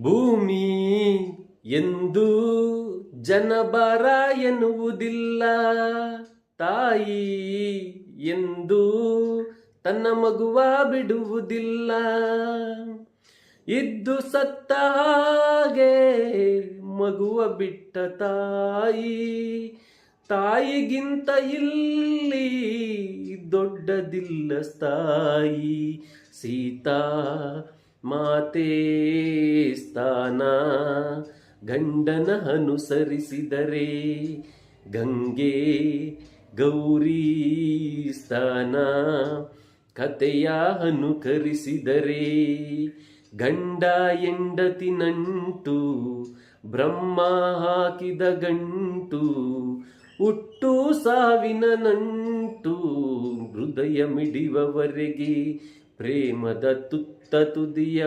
ಭೂಮಿ ಎಂದು ಜನಬಾರ ಎನ್ನುವುದಿಲ್ಲ, ತಾಯಿ ಎಂದು ತನ್ನ ಮಗುವ ಬಿಡುವುದಿಲ್ಲ. ಇದ್ದು ಸತ್ತ ಹಾಗೆ ಮಗುವ ಬಿಟ್ಟ ತಾಯಿ, ತಾಯಿಗಿಂತ ಇಲ್ಲಿ ದೊಡ್ಡದಿಲ್ಲ ಸ್ಥಾಯಿ. ಸೀತಾ ಮಾತೆ ಸ್ಥಾನ ಗಂಡನ ಅನುಸರಿಸಿದರೆ, ಗಂಗೆ ಗೌರಿ ಸ್ಥಾನ ಕಥೆಯ ಅನುಕರಿಸಿದರೆ, ಗಂಡ ಹೆಂಡತಿ ನಂಟು ಬ್ರಹ್ಮ ಹಾಕಿದ ಗಂಟು, ಹುಟ್ಟು ಸಾವಿನ ನಂಟು ಹೃದಯ ಮಿಡಿಯುವವರೆಗೆ ಪ್ರೇಮದ ತುತ್ತ ತುದಿಯ